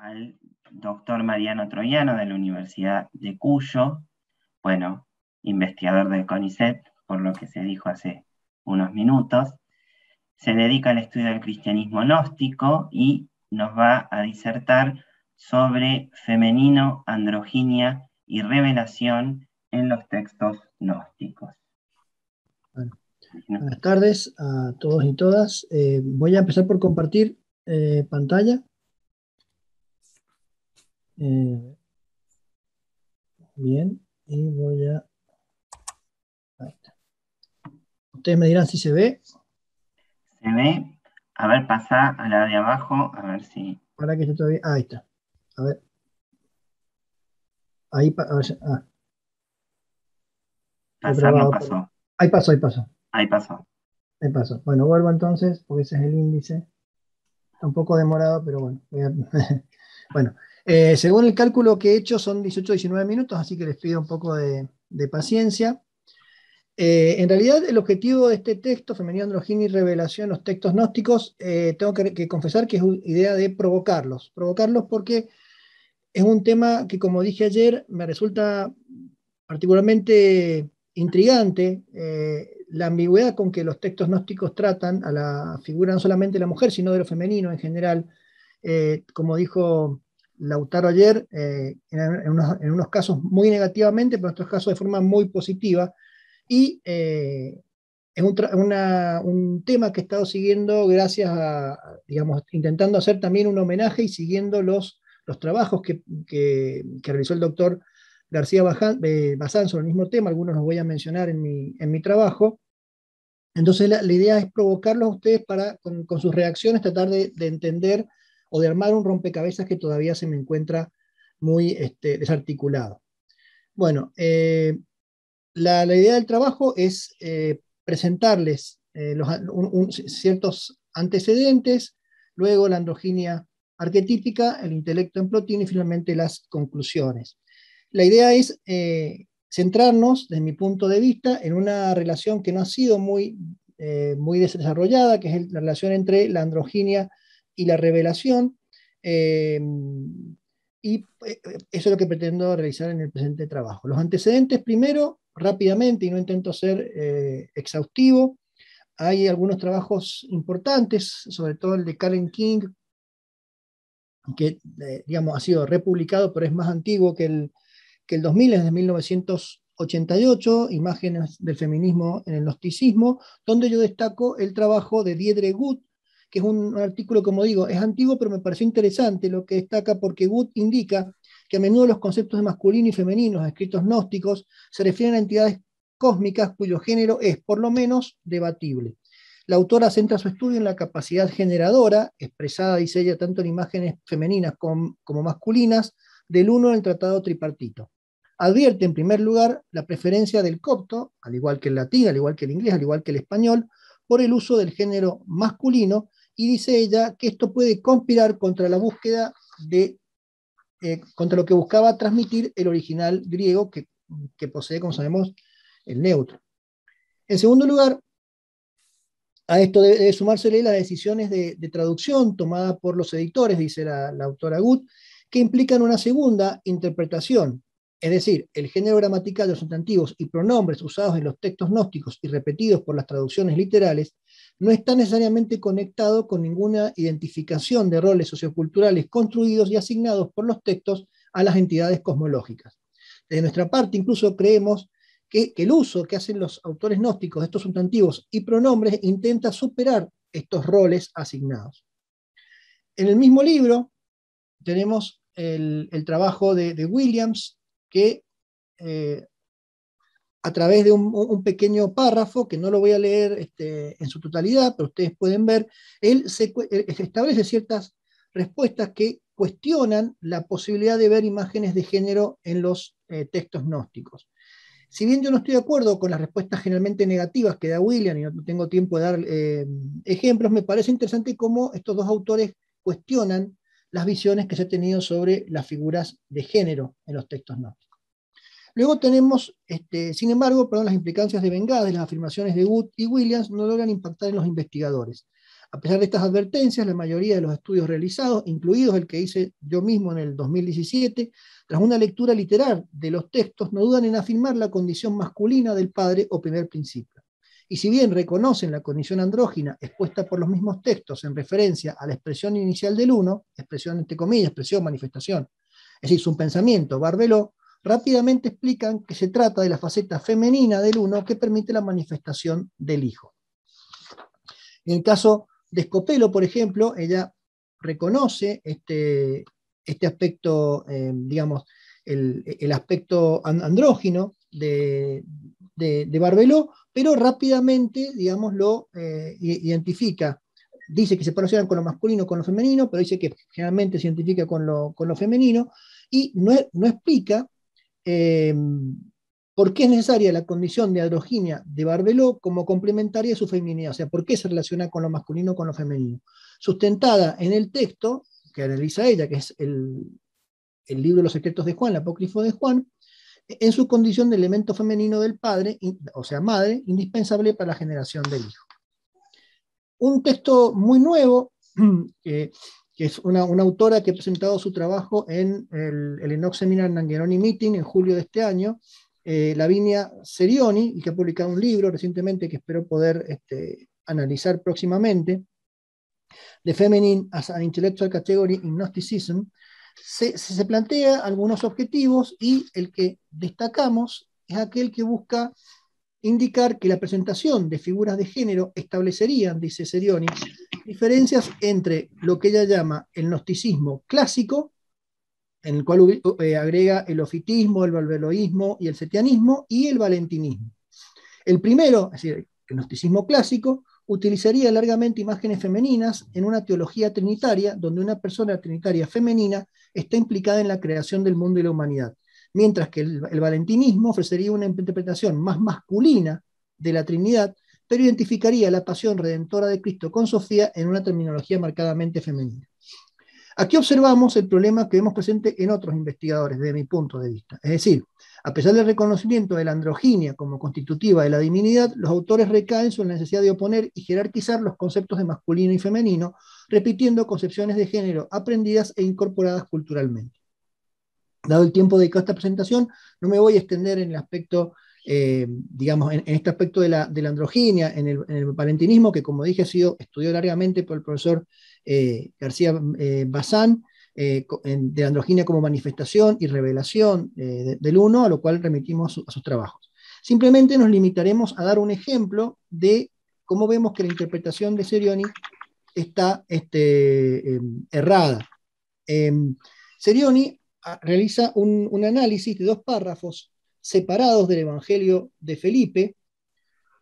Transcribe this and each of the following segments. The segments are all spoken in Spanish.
al doctor Mariano Troiano de la Universidad de Cuyo, bueno, investigador del CONICET, por lo que se dijo hace unos minutos. Se dedica al estudio del cristianismo gnóstico y nos va a disertar sobre femenino, androginia y revelación en los textos gnósticos. Bueno, buenas tardes a todos y todas. Voy a empezar por compartir pantalla. Bien, y voy a... Ahí está. Ustedes me dirán si se ve. Se ve. A ver, pasa a la de abajo, a ver si... Para que esté todavía... ahí está. A ver. Ahí, a ver, pasar no pasó. Ahí pasó, ahí pasó. Ahí pasó. Ahí pasó. Bueno, vuelvo entonces, porque ese es el índice. Está un poco demorado, pero bueno. Bueno, según el cálculo que he hecho son 18-19 minutos, así que les pido un poco de paciencia. En realidad, el objetivo de este texto, Femenino, Androginia y Revelación, los textos gnósticos, tengo que confesar que es una idea de provocarlos. Provocarlos porque es un tema que, como dije ayer, me resulta particularmente intrigante, la ambigüedad con que los textos gnósticos tratan a la figura no solamente de la mujer, sino de lo femenino en general. Como dijo Lautaro ayer, en unos casos muy negativamente, pero en otros casos de forma muy positiva. Y es un tema que he estado siguiendo gracias digamos, intentando hacer también un homenaje y siguiendo los trabajos que realizó el doctor García Bazán sobre el mismo tema. Algunos los voy a mencionar en mi trabajo. Entonces la idea es provocarlos a ustedes para, con sus reacciones, tratar de entender o de armar un rompecabezas que todavía se me encuentra muy desarticulado. Bueno, la idea del trabajo es presentarles ciertos antecedentes, luego la androginia arquetípica, el intelecto en Plotino y finalmente las conclusiones. La idea es centrarnos, desde mi punto de vista, en una relación que no ha sido muy desarrollada, que es la relación entre la androginia y la revelación. Y eso es lo que pretendo realizar en el presente trabajo. Los antecedentes, primero, rápidamente, y no intento ser exhaustivo. Hay algunos trabajos importantes, sobre todo el de Karen King, que digamos, ha sido republicado, pero es más antiguo que el 2000, es de 1988, Imágenes del feminismo en el gnosticismo, donde yo destaco el trabajo de Deirdre Good, que es un artículo, como digo, es antiguo, pero me pareció interesante lo que destaca, porque Good indica que a menudo los conceptos de masculino y femenino escritos gnósticos se refieren a entidades cósmicas cuyo género es, por lo menos, debatible. La autora centra su estudio en la capacidad generadora, expresada, dice ella, tanto en imágenes femeninas como masculinas, del uno en el tratado tripartito. Advierte, en primer lugar, la preferencia del copto, al igual que el latín, al igual que el inglés, al igual que el español, por el uso del género masculino, y dice ella que esto puede conspirar contra la búsqueda contra lo que buscaba transmitir el original griego que posee, como sabemos, el neutro. En segundo lugar, a esto debe sumársele las decisiones de traducción tomadas por los editores, dice la autora Good, que implican una segunda interpretación. Es decir, el género gramatical de los sustantivos y pronombres usados en los textos gnósticos y repetidos por las traducciones literales no está necesariamente conectado con ninguna identificación de roles socioculturales construidos y asignados por los textos a las entidades cosmológicas. De nuestra parte, incluso creemos que el uso que hacen los autores gnósticos de estos sustantivos y pronombres intenta superar estos roles asignados. En el mismo libro tenemos el trabajo de Williams, que a través de un pequeño párrafo, que no lo voy a leer en su totalidad, pero ustedes pueden ver, él establece ciertas respuestas que cuestionan la posibilidad de ver imágenes de género en los textos gnósticos. Si bien yo no estoy de acuerdo con las respuestas generalmente negativas que da William, y no tengo tiempo de dar ejemplos, me parece interesante cómo estos dos autores cuestionan las visiones que se han tenido sobre las figuras de género en los textos gnósticos. Luego tenemos, sin embargo, perdón, las implicancias de Bengades, las afirmaciones de Wood y Williams no logran impactar en los investigadores. A pesar de estas advertencias, la mayoría de los estudios realizados, incluidos el que hice yo mismo en el 2017, tras una lectura literal de los textos, no dudan en afirmar la condición masculina del padre o primer principio. Y si bien reconocen la condición andrógina expuesta por los mismos textos en referencia a la expresión inicial del uno, expresión entre comillas, expresión, manifestación, es decir, su pensamiento, Barbeló, rápidamente explican que se trata de la faceta femenina del uno que permite la manifestación del hijo. En el caso de Scopelo, por ejemplo, ella reconoce este aspecto, digamos, el aspecto andrógino de Barbeló, pero rápidamente, digamos, lo identifica. Dice que se relacionan con lo masculino, con lo femenino, pero dice que generalmente se identifica con lo femenino, y no explica por qué es necesaria la condición de androginia de Barbeló como complementaria de su feminidad, o sea, por qué se relaciona con lo masculino con lo femenino. Sustentada en el texto que analiza ella, que es el libro de los secretos de Juan, el apócrifo de Juan, en su condición de elemento femenino del padre, o sea, madre, indispensable para la generación del hijo. Un texto muy nuevo, que es una autora que ha presentado su trabajo en el Enoch Seminar Nangeroni Meeting en julio de este año, Lavinia Serioni, y que ha publicado un libro recientemente que espero poder analizar próximamente, The Feminine as an Intellectual Category in Gnosticism. Se plantea algunos objetivos y el que destacamos es aquel que busca indicar que la presentación de figuras de género establecerían, dice Serioni, diferencias entre lo que ella llama el gnosticismo clásico, en el cual agrega el ofitismo, el valveloísmo y el setianismo, y el valentinismo. El primero, es decir, el gnosticismo clásico, utilizaría largamente imágenes femeninas en una teología trinitaria, donde una persona trinitaria femenina está implicada en la creación del mundo y la humanidad, mientras que el valentinismo ofrecería una interpretación más masculina de la Trinidad, pero identificaría la pasión redentora de Cristo con Sofía en una terminología marcadamente femenina. Aquí observamos el problema que vemos presente en otros investigadores, desde mi punto de vista. Es decir, a pesar del reconocimiento de la androginia como constitutiva de la divinidad, los autores recaen sobre la necesidad de oponer y jerarquizar los conceptos de masculino y femenino, repitiendo concepciones de género aprendidas e incorporadas culturalmente. Dado el tiempo dedicado a esta presentación, no me voy a extender en el aspecto, digamos, en este aspecto de la androginia, en el valentinismo, que como dije ha sido estudiado largamente por el profesor García Bazán, de la androginia como manifestación y revelación del uno, a lo cual remitimos a sus trabajos. Simplemente nos limitaremos a dar un ejemplo de cómo vemos que la interpretación de Serioni está errada. Serioni realiza un análisis de 2 párrafos separados del Evangelio de Felipe,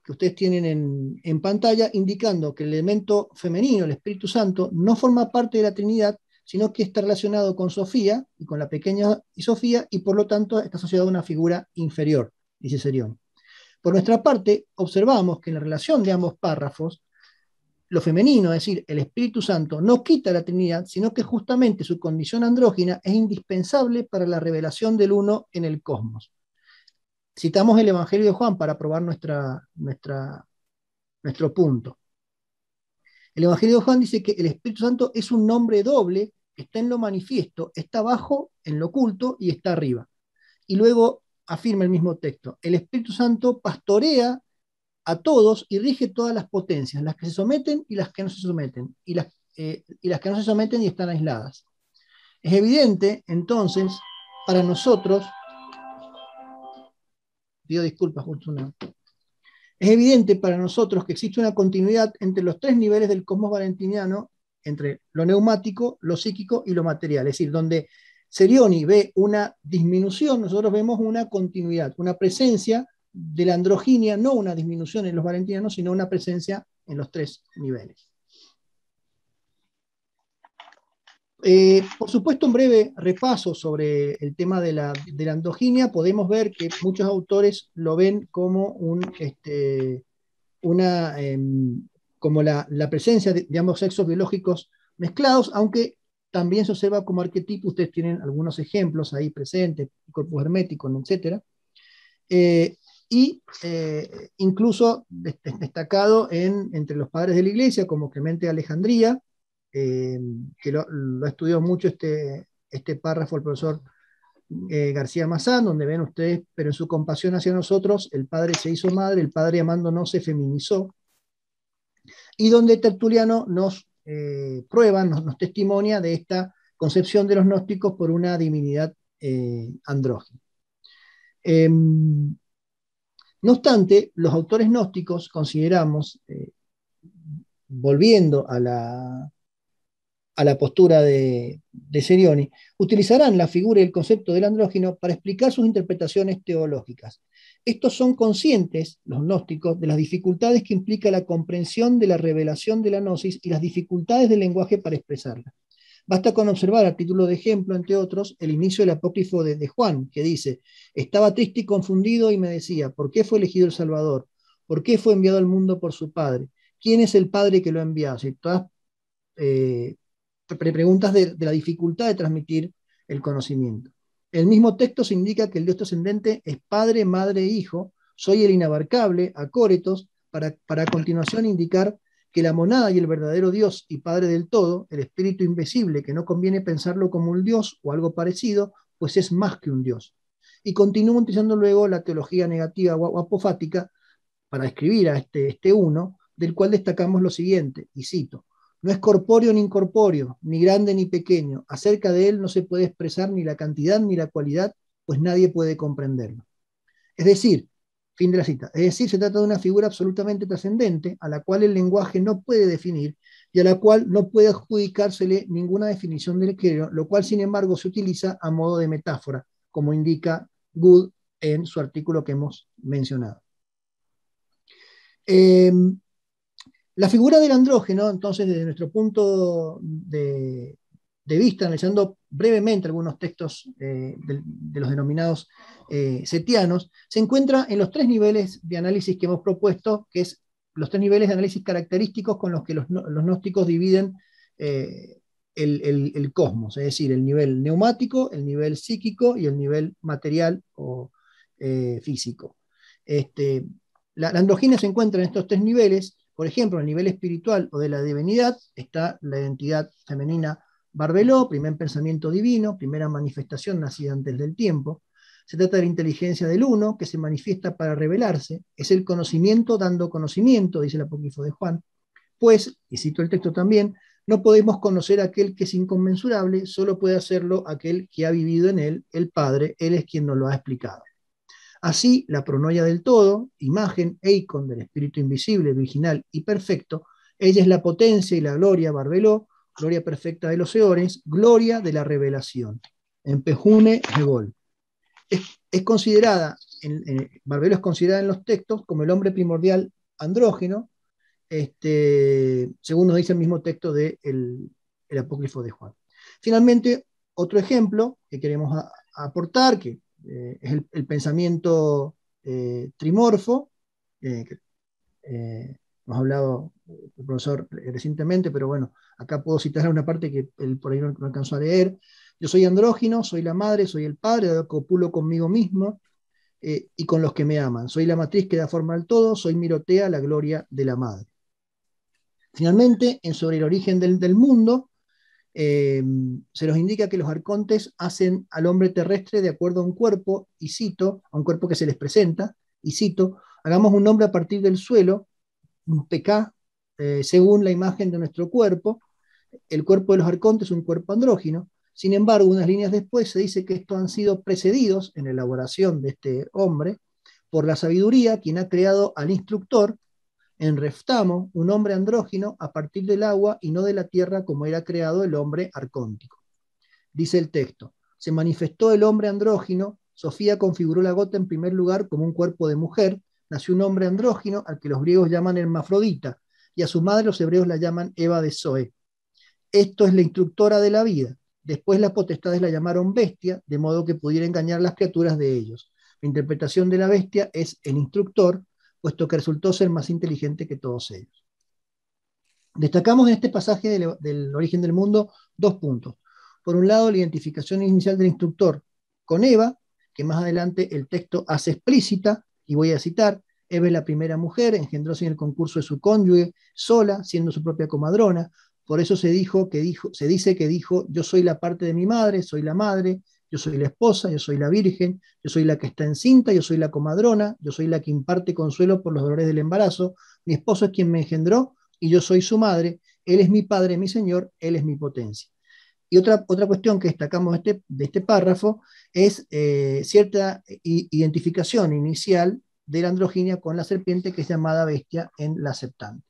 que ustedes tienen en pantalla, indicando que el elemento femenino, el Espíritu Santo, no forma parte de la Trinidad, sino que está relacionado con Sofía, y con la pequeña Sofía, y por lo tanto está asociado a una figura inferior, dice Serioni. Por nuestra parte, observamos que en la relación de ambos párrafos, lo femenino, es decir, el Espíritu Santo, no quita la Trinidad, sino que justamente su condición andrógina es indispensable para la revelación del uno en el cosmos. Citamos el Evangelio de Juan para probar nuestro punto. El Evangelio de Juan dice que el Espíritu Santo es un nombre doble, está en lo manifiesto, está abajo, en lo oculto, y está arriba. Y luego afirma el mismo texto: el Espíritu Santo pastorea a todos y rige todas las potencias, las que se someten y las que no se someten, y las que no se someten y están aisladas. Es evidente, entonces, para nosotros, pido disculpas, justo una. Es evidente para nosotros que existe una continuidad entre los 3 niveles del cosmos valentiniano, entre lo neumático, lo psíquico y lo material. Es decir, donde Serioni ve una disminución, nosotros vemos una continuidad, una presencia de la androginia, no una disminución en los valentinianos, sino una presencia en los 3 niveles. Por supuesto, un breve repaso sobre el tema de la androginia. Podemos ver que muchos autores lo ven como como la presencia de ambos sexos biológicos mezclados, aunque también se observa como arquetipo. Ustedes tienen algunos ejemplos ahí presentes, corpus hermético, etc. Incluso destacado entre los padres de la Iglesia, como Clemente de Alejandría, que lo ha estudiado mucho este párrafo el profesor García Mazán, donde ven ustedes, pero en su compasión hacia nosotros, el Padre se hizo madre, el Padre amándonos se feminizó, y donde Tertuliano nos prueba, nos testimonia de esta concepción de los gnósticos por una divinidad andrógina. No obstante, los autores gnósticos consideramos, volviendo a la postura de Serioni, utilizarán la figura y el concepto del andrógino para explicar sus interpretaciones teológicas. Estos son conscientes, los gnósticos, de las dificultades que implica la comprensión de la revelación de la gnosis y las dificultades del lenguaje para expresarla. Basta con observar a título de ejemplo, entre otros, el inicio del apócrifo de Juan, que dice: estaba triste y confundido y me decía, ¿por qué fue elegido el Salvador? ¿Por qué fue enviado al mundo por su Padre? ¿Quién es el Padre que lo ha enviado? O sea, todas preguntas de la dificultad de transmitir el conocimiento. En el mismo texto se indica que el Dios trascendente es Padre, Madre e Hijo, soy el inabarcable, acóretos, para a continuación indicar que la monada y el verdadero Dios y Padre del todo, el Espíritu invisible, que no conviene pensarlo como un Dios o algo parecido, pues es más que un Dios. Y continúa utilizando luego la teología negativa o apofática para escribir a este uno, del cual destacamos lo siguiente, y cito: no es corpóreo ni incorpóreo, ni grande ni pequeño, acerca de él no se puede expresar ni la cantidad ni la cualidad, pues nadie puede comprenderlo. Es decir, fin de la cita, es decir, se trata de una figura absolutamente trascendente, a la cual el lenguaje no puede definir y a la cual no puede adjudicársele ninguna definición del género, lo cual sin embargo se utiliza a modo de metáfora, como indica Good en su artículo que hemos mencionado. La figura del andrógeno, entonces, desde nuestro punto de vista, analizando brevemente algunos textos de los denominados setianos, se encuentra en los tres niveles de análisis que hemos propuesto, que es los tres niveles de análisis característicos con los que los gnósticos dividen el cosmos, es decir, el nivel neumático, el nivel psíquico y el nivel material o físico. La androginia se encuentra en estos tres niveles. Por ejemplo, en el nivel espiritual o de la divinidad está la identidad femenina Barbeló, primer pensamiento divino, primera manifestación nacida antes del tiempo. Se trata de la inteligencia del uno, que se manifiesta para revelarse. Es el conocimiento dando conocimiento, dice el apócrifo de Juan. Pues, y cito el texto también, no podemos conocer a aquel que es inconmensurable, solo puede hacerlo aquel que ha vivido en él, el Padre, él es quien nos lo ha explicado. Así, la pronoia del todo, imagen, eikon del espíritu invisible, virginal y perfecto, ella es la potencia y la gloria, Barbeló, gloria perfecta de los eones, gloria de la revelación. En Pejune, Hegol. Es considerada, Barbeló es considerada en los textos como el hombre primordial andrógeno, según nos dice el mismo texto del el apócrifo de Juan. Finalmente, otro ejemplo que queremos aportar, que es el pensamiento trimorfo, que hemos hablado el profesor recientemente, pero bueno, acá puedo citar una parte que él por ahí no alcanzó a leer. Yo soy andrógino, soy la madre, soy el padre, copulo conmigo mismo y con los que me aman. Soy la matriz que da forma al todo, soy Mirotea, la gloria de la madre. Finalmente, sobre el origen del mundo, se nos indica que los arcontes hacen al hombre terrestre de acuerdo a un cuerpo, y cito, a un cuerpo que se les presenta, y cito, hagamos un hombre a partir del suelo, un pk, según la imagen de nuestro cuerpo. El cuerpo de los arcontes es un cuerpo andrógino. Sin embargo, unas líneas después se dice que estos han sido precedidos en la elaboración de este hombre por la sabiduría, quien ha creado al instructor, en Reftamo, un hombre andrógino a partir del agua y no de la tierra como era creado el hombre arcóntico. Dice el texto: se manifestó el hombre andrógino, Sofía configuró la gota en primer lugar como un cuerpo de mujer, nació un hombre andrógino al que los griegos llaman hermafrodita, y a su madre los hebreos la llaman Eva de Zoe. Esto es la instructora de la vida. Después las potestades la llamaron bestia, de modo que pudiera engañar las criaturas de ellos. La interpretación de la bestia es el instructor, puesto que resultó ser más inteligente que todos ellos. Destacamos en este pasaje del origen del mundo dos puntos. Por un lado, la identificación inicial del instructor con Eva, que más adelante el texto hace explícita, y voy a citar: Eva es la primera mujer, engendró sin el concurso de su cónyuge, sola, siendo su propia comadrona. Por eso se dice que dijo: yo soy la parte de mi madre, soy la madre, yo soy la esposa, yo soy la virgen, yo soy la que está encinta, yo soy la comadrona, yo soy la que imparte consuelo por los dolores del embarazo, mi esposo es quien me engendró y yo soy su madre, él es mi padre, mi señor, él es mi potencia. Y otra cuestión que destacamos de este párrafo es cierta identificación inicial de la androginia con la serpiente, que es llamada bestia en la Septante.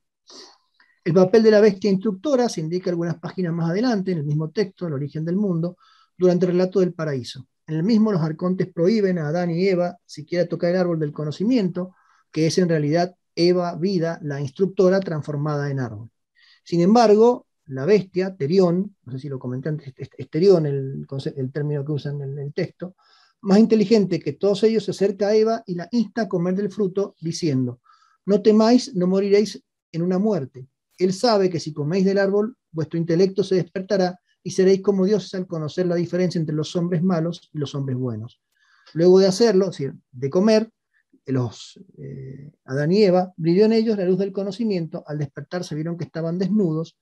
El papel de la bestia instructora se indica algunas páginas más adelante, en el mismo texto, El origen del mundo, durante el relato del paraíso. En el mismo, los arcontes prohíben a Adán y Eva siquiera tocar el árbol del conocimiento, que es en realidad Eva, vida, la instructora transformada en árbol. Sin embargo, la bestia, Terión, no sé si lo comenté antes, es Terión el término que usan en el texto, más inteligente que todos ellos, se acerca a Eva y la insta a comer del fruto, diciendo: no temáis, no moriréis en una muerte. Él sabe que si coméis del árbol, vuestro intelecto se despertará y seréis como dioses al conocer la diferencia entre los hombres malos y los hombres buenos. Luego de hacerlo, es decir, de comer, Adán y Eva, brilló en ellos la luz del conocimiento. Al despertar se vieron que estaban desnudos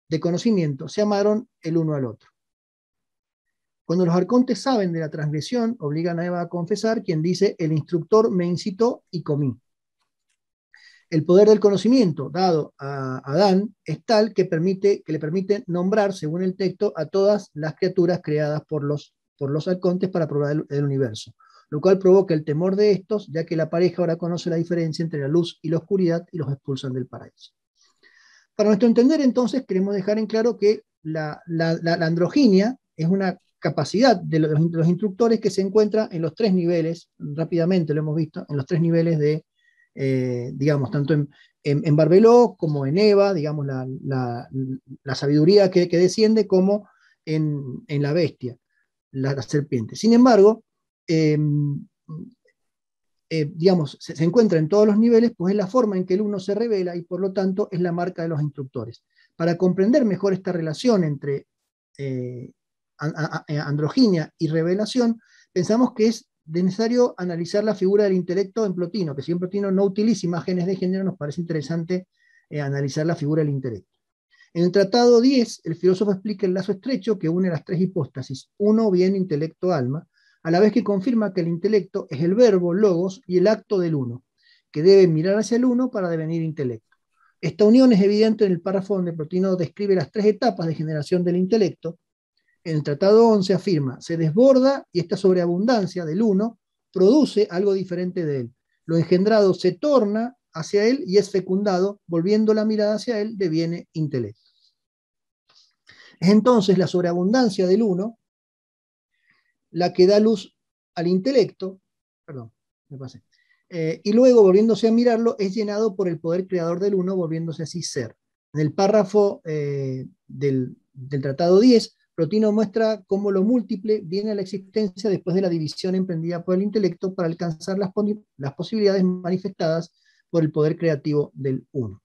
de conocimiento, se amaron el uno al otro. Cuando los arcontes saben de la transgresión, obligan a Eva a confesar, quien dice: el instructor me incitó y comí. El poder del conocimiento dado a Adán es tal que le permite nombrar, según el texto, a todas las criaturas creadas por los arcontes para probar el universo, lo cual provoca el temor de estos, ya que la pareja ahora conoce la diferencia entre la luz y la oscuridad y los expulsan del paraíso. Para nuestro entender, entonces, queremos dejar en claro que la androginia es una capacidad de los instructores que se encuentra en los tres niveles, rápidamente lo hemos visto, en los tres niveles de, digamos, tanto en Barbeló como en Eva, digamos, la sabiduría que desciende, como en la bestia, la serpiente. Sin embargo, digamos, se encuentra en todos los niveles, pues es la forma en que el uno se revela y por lo tanto es la marca de los instructores. Para comprender mejor esta relación entre androginia y revelación, pensamos que es necesario analizar la figura del intelecto en Plotino, que si bien Plotino no utiliza imágenes de género, nos parece interesante analizar la figura del intelecto. En el Tratado 10, el filósofo explica el lazo estrecho que une las tres hipóstasis: uno, bien, intelecto, alma, a la vez que confirma que el intelecto es el verbo, logos, y el acto del uno, que debe mirar hacia el uno para devenir intelecto. Esta unión es evidente en el párrafo donde Plotino describe las tres etapas de generación del intelecto. En el Tratado 11 afirma: se desborda y esta sobreabundancia del uno produce algo diferente de él. Lo engendrado se torna hacia él y es fecundado, volviendo la mirada hacia él, deviene intelecto. Es entonces la sobreabundancia del uno la que da luz al intelecto, perdón, me pasé, y luego, volviéndose a mirarlo, es llenado por el poder creador del uno, volviéndose así ser. En el párrafo del Tratado 10, Plotino muestra cómo lo múltiple viene a la existencia después de la división emprendida por el intelecto para alcanzar las posibilidades manifestadas por el poder creativo del uno.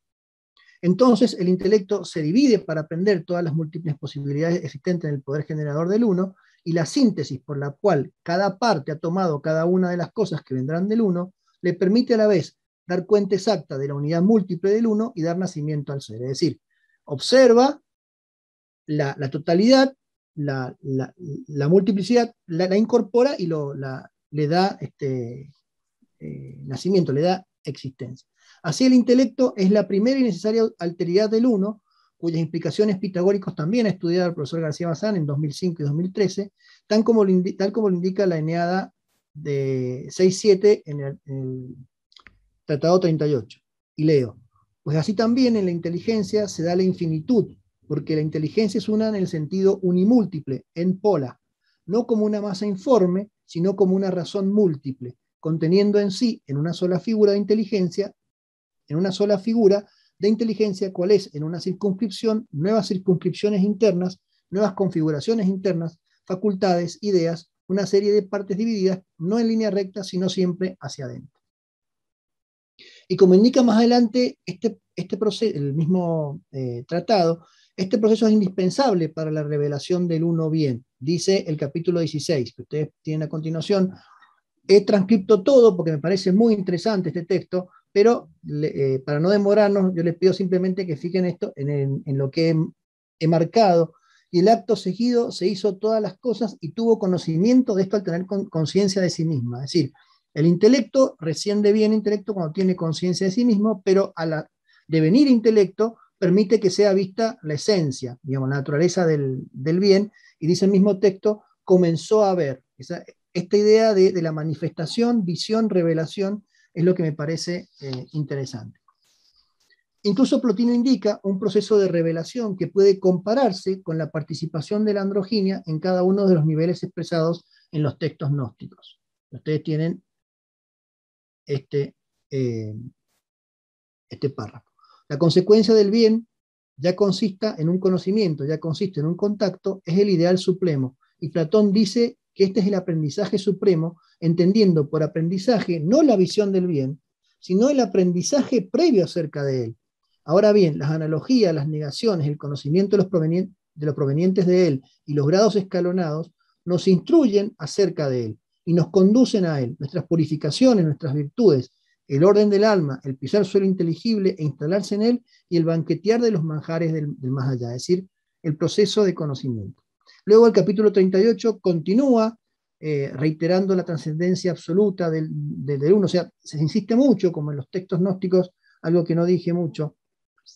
Entonces, el intelecto se divide para aprender todas las múltiples posibilidades existentes en el poder generador del uno, y la síntesis por la cual cada parte ha tomado cada una de las cosas que vendrán del uno, le permite a la vez dar cuenta exacta de la unidad múltiple del uno y dar nacimiento al ser. Es decir, observa la totalidad, la multiplicidad, la incorpora y le da nacimiento, le da existencia. Así, el intelecto es la primera y necesaria alteridad del uno, cuyas implicaciones pitagóricas también ha estudiado el profesor García Bazán en 2005 y 2013, tal como lo indica la Eneada de 6-7 en el Tratado 38. Y leo: pues así también en la inteligencia se da la infinitud, porque la inteligencia es una en el sentido unimúltiple, en pola, no como una masa informe, sino como una razón múltiple, conteniendo en sí, en una sola figura de inteligencia, cual es, en una circunscripción, nuevas circunscripciones internas, nuevas configuraciones internas, facultades, ideas, una serie de partes divididas, no en línea recta, sino siempre hacia adentro. Y como indica más adelante este proceso, el mismo tratado, este proceso es indispensable para la revelación del uno bien, dice el capítulo 16, que ustedes tienen a continuación. He transcrito todo porque me parece muy interesante este texto, pero para no demorarnos, yo les pido simplemente que fijen esto en lo que he marcado. Y el acto seguido se hizo todas las cosas y tuvo conocimiento de esto al tener conciencia de sí misma. Es decir, el intelecto recién deviene intelecto cuando tiene conciencia de sí mismo, pero al devenir intelecto permite que sea vista la esencia, digamos, la naturaleza del bien, y dice el mismo texto, comenzó a ver. Esta idea de la manifestación, visión, revelación, es lo que me parece interesante. Incluso Plotino indica un proceso de revelación que puede compararse con la participación de la androginia en cada uno de los niveles expresados en los textos gnósticos. Ustedes tienen este párrafo. La consecuencia del bien ya consiste en un conocimiento, ya consiste en un contacto, es el ideal supremo. Y Platón dice que este es el aprendizaje supremo, entendiendo por aprendizaje no la visión del bien, sino el aprendizaje previo acerca de él. Ahora bien, las analogías, las negaciones, el conocimiento de los provenientes de él y los grados escalonados nos instruyen acerca de él y nos conducen a él. Nuestras purificaciones, nuestras virtudes, el orden del alma, el pisar suelo inteligible e instalarse en él, y el banquetear de los manjares del más allá, es decir, el proceso de conocimiento. Luego el capítulo 38 continúa reiterando la trascendencia absoluta del uno, o sea, se insiste mucho, como en los textos gnósticos, algo que no dije mucho,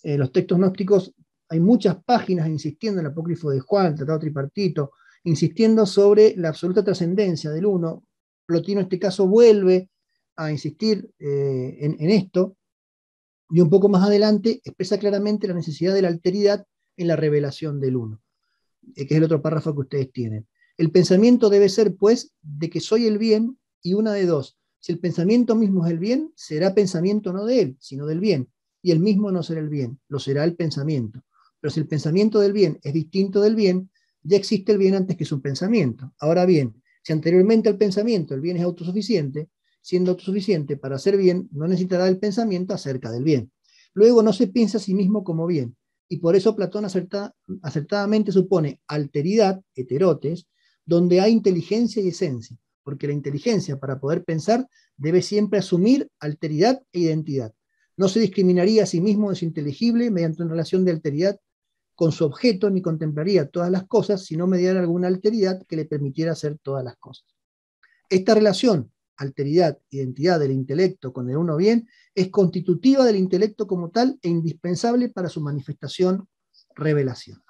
los textos gnósticos hay muchas páginas insistiendo en el apócrifo de Juan, el tratado tripartito, insistiendo sobre la absoluta trascendencia del uno. Plotino en este caso vuelve a insistir en esto, y un poco más adelante expresa claramente la necesidad de la alteridad en la revelación del uno, que es el otro párrafo que ustedes tienen. El pensamiento debe ser, pues, de que soy el bien, y una de dos. Si el pensamiento mismo es el bien, será pensamiento no de él, sino del bien, y el mismo no será el bien, lo será el pensamiento. Pero si el pensamiento del bien es distinto del bien, ya existe el bien antes que su pensamiento. Ahora bien, si anteriormente al pensamiento el bien es autosuficiente, siendo autosuficiente para hacer bien, no necesitará el pensamiento acerca del bien. Luego no se piensa a sí mismo como bien, y por eso Platón acertadamente supone alteridad, heterotes, donde hay inteligencia y esencia, porque la inteligencia, para poder pensar, debe siempre asumir alteridad e identidad. No se discriminaría a sí mismo de su inteligible mediante una relación de alteridad con su objeto, ni contemplaría todas las cosas, sino mediante alguna alteridad que le permitiera hacer todas las cosas. Esta relación, alteridad, identidad del intelecto con el uno bien, es constitutiva del intelecto como tal e indispensable para su manifestación, revelación.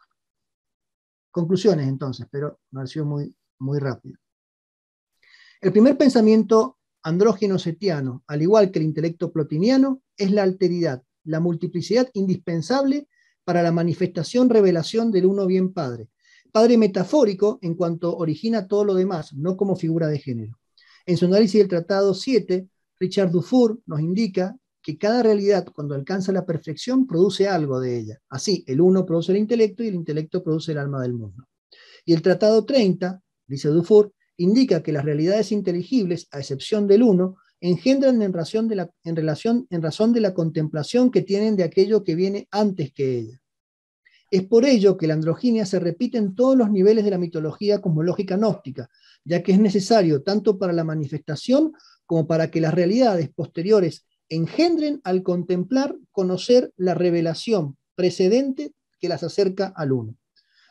Conclusiones entonces, pero me ha sido muy rápido. El primer pensamiento andrógeno setiano, al igual que el intelecto plotiniano, es la alteridad, la multiplicidad indispensable para la manifestación, revelación del uno bien padre. Padre metafórico en cuanto origina todo lo demás, no como figura de género. En su análisis del Tratado 7, Richard Dufour nos indica que cada realidad, cuando alcanza la perfección, produce algo de ella. Así, el uno produce el intelecto y el intelecto produce el alma del mundo. Y el Tratado 30, dice Dufour, indica que las realidades inteligibles, a excepción del uno, engendran en razón de la contemplación que tienen de aquello que viene antes que ella. Es por ello que la androginia se repite en todos los niveles de la mitología cosmológica gnóstica, ya que es necesario tanto para la manifestación como para que las realidades posteriores engendren al contemplar, conocer la revelación precedente que las acerca al uno.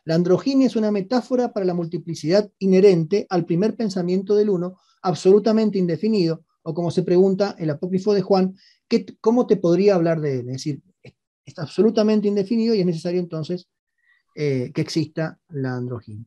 La androginia es una metáfora para la multiplicidad inherente al primer pensamiento del uno, absolutamente indefinido, o como se pregunta el apócrifo de Juan, ¿cómo te podría hablar de él? Es decir, está absolutamente indefinido y es necesario entonces que exista la androginia.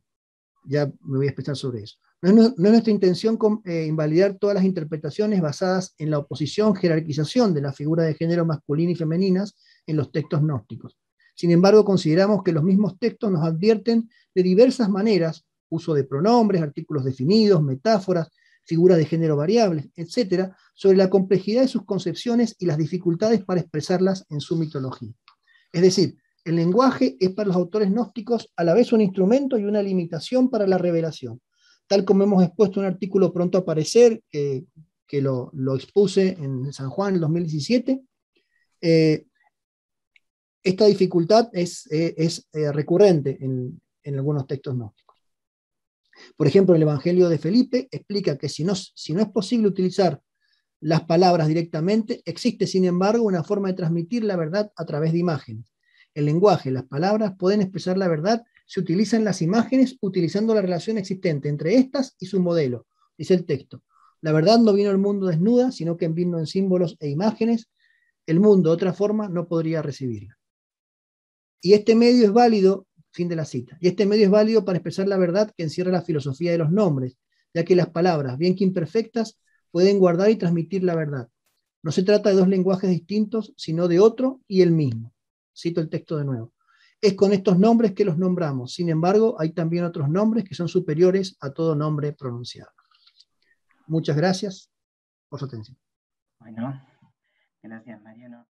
Ya me voy a expresar sobre eso. No es nuestra intención invalidar todas las interpretaciones basadas en la oposición, jerarquización de la figura de género masculina y femeninas en los textos gnósticos. Sin embargo, consideramos que los mismos textos nos advierten de diversas maneras, uso de pronombres, artículos definidos, metáforas, figuras de género variables, etc., sobre la complejidad de sus concepciones y las dificultades para expresarlas en su mitología. Es decir, el lenguaje es para los autores gnósticos a la vez un instrumento y una limitación para la revelación. Tal como hemos expuesto en un artículo pronto a aparecer, que que lo expuse en San Juan en el 2017. Esta dificultad es recurrente en algunos textos gnósticos. Por ejemplo, el Evangelio de Felipe explica que si no es posible utilizar las palabras directamente, existe, sin embargo, una forma de transmitir la verdad a través de imágenes. El lenguaje, las palabras pueden expresar la verdad si utilizan las imágenes utilizando la relación existente entre estas y su modelo, dice el texto. La verdad no vino al mundo desnuda, sino que vino en símbolos e imágenes. El mundo, de otra forma, no podría recibirla. Y este medio es válido, fin de la cita, y este medio es válido para expresar la verdad que encierra la filosofía de los nombres, ya que las palabras, bien que imperfectas, pueden guardar y transmitir la verdad. No se trata de dos lenguajes distintos, sino de otro y el mismo. Cito el texto de nuevo. Es con estos nombres que los nombramos. Sin embargo, hay también otros nombres que son superiores a todo nombre pronunciado. Muchas gracias por su atención. Bueno, gracias, Mariano.